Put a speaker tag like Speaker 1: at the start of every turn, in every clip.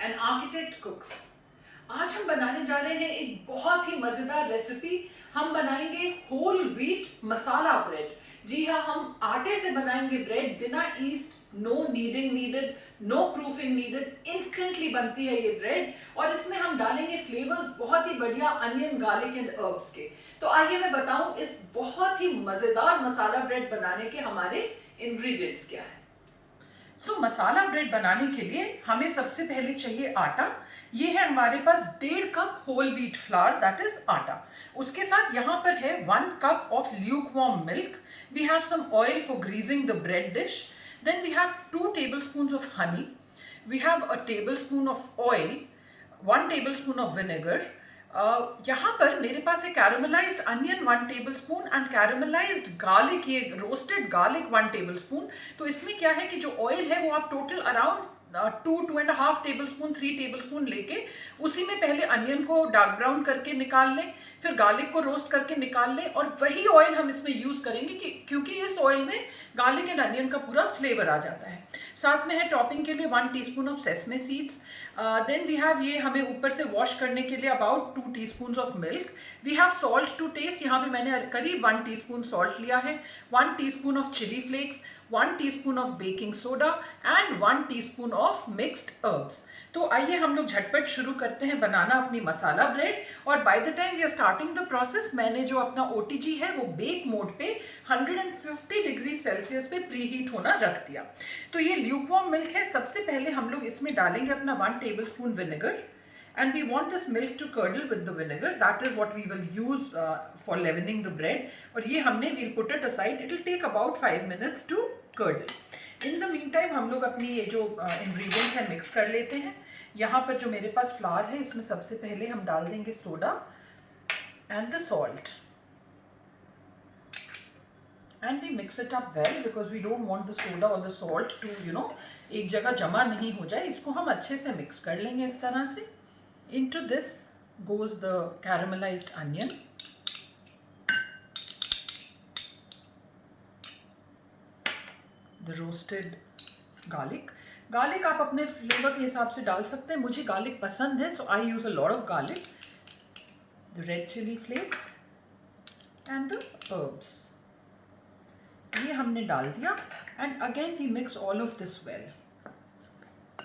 Speaker 1: And architect कुक्स। आज हम बनाने जा रहे हैं एक बहुत ही मजेदार रेसिपी। हम बनाएंगे होल व्हीट मसाला ब्रेड। जी हाँ, हम आटे से बनाएंगे ब्रेड, बिना yeast, no kneading needed, no proofing needed. Instantly बनती है ये ब्रेड और इसमें हम डालेंगे फ्लेवर्स बहुत ही बढ़िया अनियन, गार्लिक एंड हर्ब्स के। तो आइए मैं बताऊं इस बहुत ही मजेदार मसाला ब्रेड बनाने के हमारे इंग्रेडिएंट्स क्या है। मसाला ब्रेड बनाने के लिए हमें सबसे पहले चाहिए आटा। ये है हमारे पास 1.5 cup whole wheat flour, that is atta. उसके साथ यहाँ पर है 1 cup of lukewarm milk. We have some oil for greasing the bread dish. Then we have 2 tablespoons of honey. We have a tablespoon of oil, 1 tablespoon of vinegar. यहाँ पर मेरे पास है caramelised onion 1 tablespoon and caramelised garlic, ये roasted garlic 1 tablespoon. तो इसमें क्या है कि जो ऑयल है वो आप टोटल अराउंड 2.5 टेबलस्पून, 3 टेबलस्पून लेके उसी में पहले अनियन को डार्क ब्राउन करके निकाल लें, फिर गार्लिक को रोस्ट करके निकाल लें और वही ऑयल हम इसमें यूज करेंगे क्योंकि इस ऑयल में गार्लिक एंड अनियन का पूरा फ्लेवर आ जाता है। साथ में है टॉपिंग के लिए 1 teaspoon of sesame seeds. Then we have, ये हमें ऊपर से वॉश करने के लिए about 2 teaspoon of milk. We have salt to taste. यहाँ पे मैंने करीब 1 टीस्पून सॉल्ट लिया है, 1 teaspoon of chilli flakes, 1 teaspoon of baking soda and 1 teaspoon of mixed herbs. तो आइए हम लोग झटपट शुरू करते हैं बनाना अपनी मसाला ब्रेड। और by the time we are starting the process, मैंने जो अपना ओटीजी है वो बेक मोड पे 150 डिग्री सेल्सियस पे प्री हीट होना रख दिया। तो ये ल्यूकवार्म मिल्क है। सबसे पहले हम लोग इसमें डालेंगे अपना 1 tablespoon vinegar and we want this milk to curdle with the vinegar. That is what we will use for leavening the bread. और ये हमने, we'll put it aside. It will take about 5 minutes to curdle. In the meantime हम लोग अपनी ये जो ingredients है mix कर लेते हैं। यहाँ पर जो मेरे पास फ्लावर है इसमें सबसे पहले हम डाल देंगे soda and the salt. And we mix it up well because we don't want the soda or the salt to एक जगह जमा नहीं हो जाए। इसको हम अच्छे से मिक्स कर लेंगे इस तरह से। Into this goes the caramelized onion. The roasted garlic. Garlic आप अपने फ्लेवर के हिसाब से डाल सकते हैं। मुझे गार्लिक पसंद है, so I use a lot of garlic. The red chili flakes and the herbs. ये हमने डाल दिया and again we mix all of this well.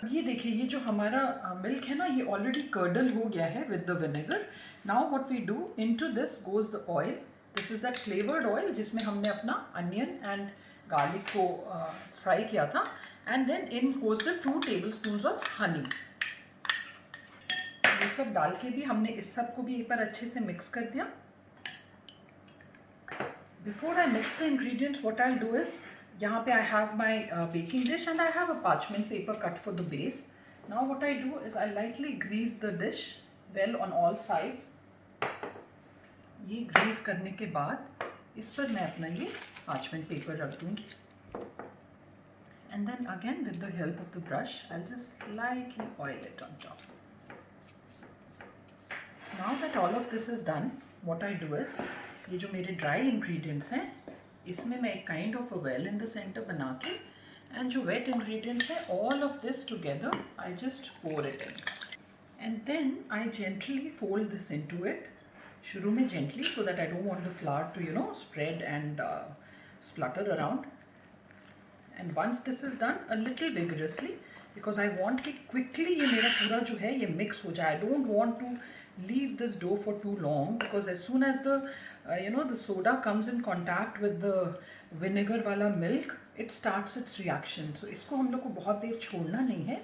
Speaker 1: ये देखिए, ये जो हमारा मिल्क है ना, ये ऑलरेडी कर्डल हो गया है with the vinegar. Now what we do, into this goes the oil. This is that flavoured oil जिसमें हमने अपना अनियन एंड गार्लिक को फ्राई किया था। And then in goes the 2 tablespoons of honey. ये सब डाल के भी हमने इस सब को भी एक बार अच्छे से मिक्स कर दिया। Before I mix the ingredients, what I do is, यहाँ पे I have my baking dish and I have a parchment paper cut for the base. Now what I do is I lightly grease the dish well on all sides. ये Greece करने के बाद इस पर मैं अपना ये parchment paper रख दूँगी। And then again with the help of the brush, I'll just lightly oil it on top. Now that all of this is done, what I do is, ये जो मेरे dry ingredients हैं इसमें मैं एक kind of a well in the centre बना के, and जो वेट इंग्रेडिएंट्स है all of this together I just pour it in and then I gently fold this into it. शुरू में gently, so that I don't want the flour to spread and splatter around. And once this is done, a little vigorously, because I want कि quickly ये मेरा पूरा जो है ये mix हो जाए। I don't want to leave this dough for too long because as soon as the the soda comes in contact with the vinegar वाला milk, it starts its reaction. So इसको हम लोग को बहुत देर छोड़ना नहीं है।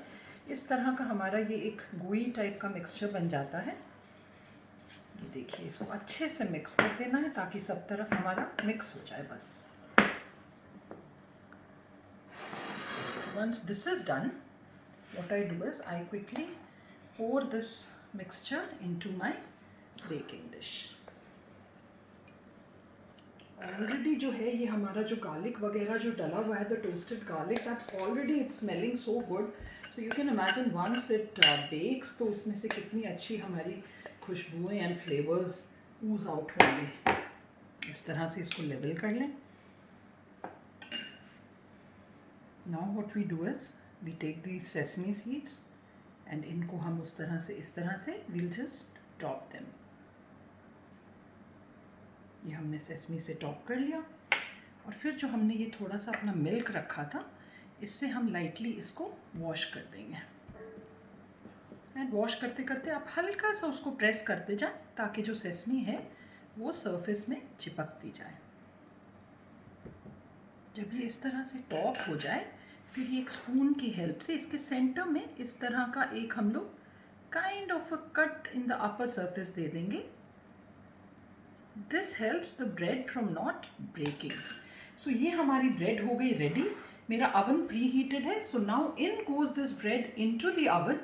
Speaker 1: इस तरह का हमारा ये एक gooey टाइप का मिक्सचर बन जाता है। ये देखिए, इसको अच्छे से मिक्स कर देना है ताकि सब तरफ हमारा मिक्स हो जाए बस। Once this is done, what I do is I quickly pour this mixture into my baking dish. Already जो है ये हमारा जो गार्लिक वगैरह जो डला हुआ है, the toasted garlic, that's already it's smelling so good. So you can imagine once it bakes तो इसमें से कितनी अच्छी हमारी खुशबुएं एंड फ्लेवर्स ऊज आउट होंगे। इस तरह से इसको लेवल कर लें। Now what we do is we take the sesame seeds and इनको हम उस तरह से इस तरह से वील जस्ट टॉप देम। ये हमने सेसमी से टॉप कर लिया और फिर जो हमने ये थोड़ा सा अपना मिल्क रखा था इससे हम लाइटली इसको वॉश कर देंगे। एंड वॉश करते करते आप हल्का सा उसको प्रेस करते जाएं ताकि जो सेसमी है वो सरफेस में चिपकती जाए। जब ये इस तरह से टॉप हो जाए फिर ये एक स्पून की हेल्प से इसके सेंटर में इस तरह का एक हम लोग kind of a cut in the upper surface दे देंगे। This helps the bread from not breaking. So ये हमारी ब्रेड हो गई रेडी। मेरा अवन प्री हीटेड है। So now in goes this bread into the oven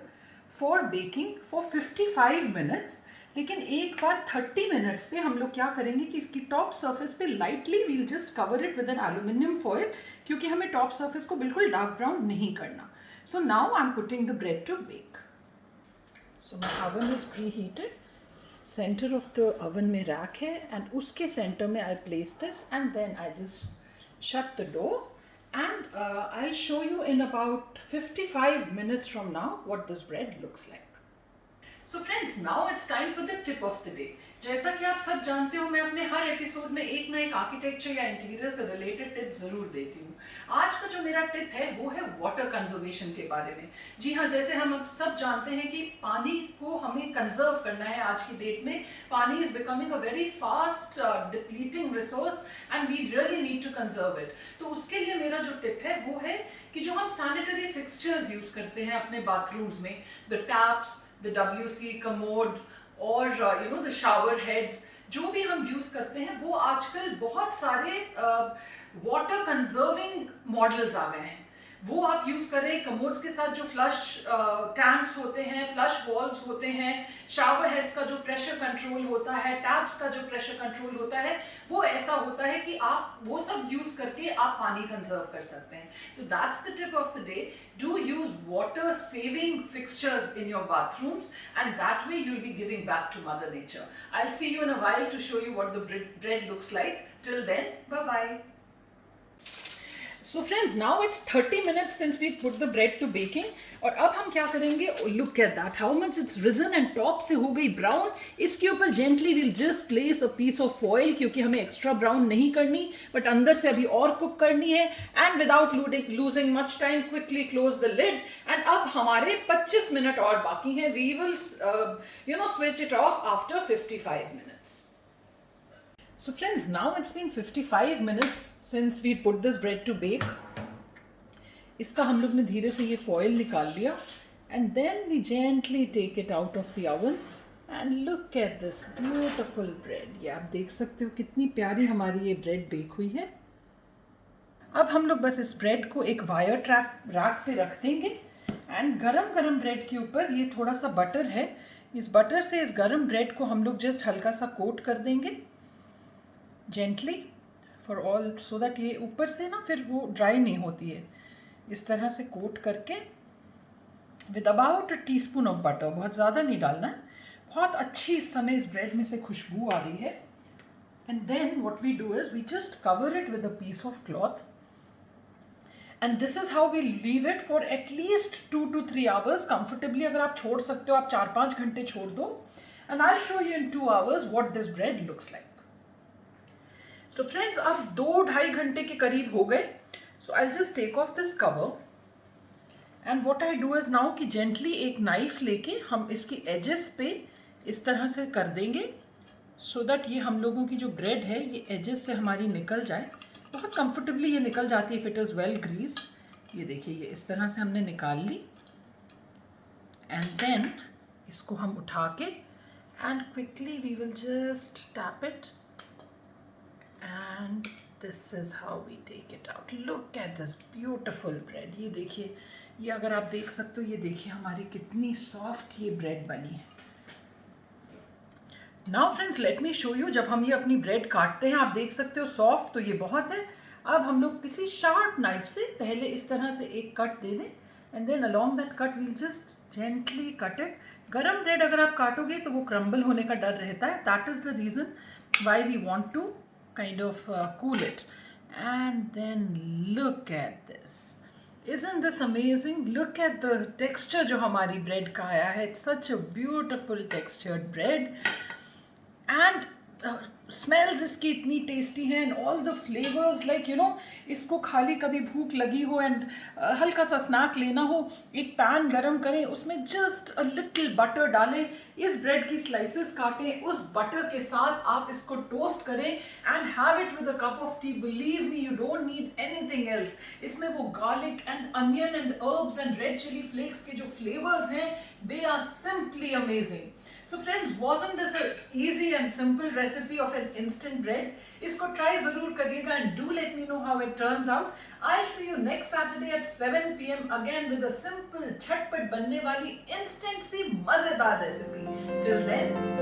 Speaker 1: for baking for 55 minutes. लेकिन एक बार 30 मिनट्स पे हम लोग क्या करेंगे कि इसकी टॉप सरफेस पे lightly we'll just cover it with an aluminium foil, क्योंकि हमें टॉप सरफेस को बिल्कुल डार्क ब्राउन नहीं करना। So now I am putting the bread to bake. So my oven is preheated. Centre of the oven में rack है and उसके centre में I place this and then I just shut the door and I'll show you in about 55 minutes from now what this bread looks like. So friends, now it's time for the tip of the day. जैसा कि आप सब जानते हो मैं अपने हर episode में एक ना एक आर्किटेक्चर या इंटीरियर से रिलेटेड टिप जरूर देती हूँ। आज का जो मेरा टिप है वो है वाटर कंजर्वेशन के बारे में। जी हाँ, जैसे हम अब सब जानते हैं कि पानी को हमें कंजर्व करना है। आज की डेट में pani is becoming a very fast depleting resource and we really need to conserve it. तो उसके लिए मेरा जो टिप है वो है कि जो हम सैनिटरी फिक्सचर्स यूज करते हैं अपने बाथरूम्स में, the taps, the WC, commode और the shower heads, जो भी हम यूज करते हैं वो आजकल बहुत सारे वाटर कंजर्विंग मॉडल्स आ गए हैं। वो आप यूज करें कमोड्स के साथ। जो फ्लश टैंक्स होते हैं, फ्लश वॉल्व्स होते हैं, शावर हेड्स का जो प्रेशर कंट्रोल होता है, टैप्स का जो प्रेशर कंट्रोल होता है, वो ऐसा होता है कि आप वो सब यूज करके आप पानी कंजर्व कर सकते हैं। तो that's the tip of the day. Do use water saving fixtures in your bathrooms and that way you'll be giving back to Mother Nature. I'll see you in a while to show you what the bread looks like. Till then, bye bye. So friends, now it's 30 minutes since we put the bread to baking और अब हम क्या करेंगे, look at that, how much it's risen and top से हो गई brown। इसके ऊपर gently we'll just place a piece of foil क्योंकि हमें extra brown नहीं करनी but अंदर से अभी और cook करनी है। and without losing much time quickly close the lid and अब हमारे 25 मिनट और बाकी हैं। we will switch it off after 55 minutes. So friends, now it's been 55 minutes since we put this bread to bake. इसका हम लोग ने धीरे से ये फॉयल निकाल लिया and then we gently take it out of the oven and look at this beautiful bread. ये आप देख सकते हो कितनी प्यारी हमारी ये ब्रेड बेक हुई है। अब हम लोग बस इस ब्रेड को एक वायर रैक पे रख देंगे एंड गरम गरम ब्रेड के ऊपर ये थोड़ा सा बटर है, इस बटर से इस गरम ब्रेड को हम लोग जस्ट हल्का सा कोट कर देंगे gently for all, so that ये ऊपर से ना फिर वो ड्राई नहीं होती है। इस तरह से कोट करके with about a teaspoon of butter, बहुत ज़्यादा नहीं डालना है। बहुत अच्छी इस समय इस ब्रेड में से खुशबू आ रही है। And then what we do is we just cover it with a piece of cloth and this is how we leave it for at least 2 to 3 hours comfortably. अगर आप छोड़ सकते हो आप 4-5 घंटे छोड़ दो and I show you in 2 hours what this bread looks like. So friends, अब 2-2.5 घंटे के करीब हो गए। So I just take off this cover and what I do is now कि जेंटली एक नाइफ लेके हम इसकी एजेस पे इस तरह से कर देंगे सो दैट ये हम लोगों की जो ब्रेड है ये एजेस से हमारी निकल जाए। बहुत कंफर्टेबली ये निकल जाती है if it is well grease. ये देखिए, ये इस तरह से हमने निकाल ली एंड देन इसको हम उठा के and quickly we will just tap it and this is how we take it out. Look at this beautiful bread. ये देखिए, ये अगर आप देख सकते हो, ये देखिए हमारी कितनी सॉफ्ट ये ब्रेड बनी है। Now friends, let me show you, जब हम ये अपनी ब्रेड काटते हैं आप देख सकते हो सॉफ्ट तो ये बहुत है। अब हम लोग किसी शार्प नाइफ से पहले इस तरह से एक कट दे दें and then along that cut we'll just gently cut it. गरम ब्रेड अगर आप काटोगे तो वो क्रम्बल होने का डर रहता है। That is the reason why we want to kind of cool it and then look at this Isn't this amazing? Look at the texture जो हमारी bread का आया है. It's such a beautiful textured bread. And smells इसकी इतनी tasty हैं and all the flavours like इसको खाली कभी भूख लगी हो एंड हल्का सा स्नैक लेना हो, एक पैन गरम करें, उसमें जस्ट अ लिटिल बटर डालें, इस ब्रेड की स्लाइसेस काटें, उस बटर के साथ आप इसको टोस्ट करें and have it with a cup of tea. Believe me, you don't need anything else. इसमें वो garlic and onion and herbs and red chilli flakes के जो फ्लेवर्स हैं, they are simply amazing. So friends, wasn't this an easy and simple recipe of an instant bread? इसको try ज़रूर करिएगा and do let me know how it turns out. I'll see you next Saturday at 7 p.m. again with a simple झटपट बनने वाली instant सी मज़ेदार recipe. Till then,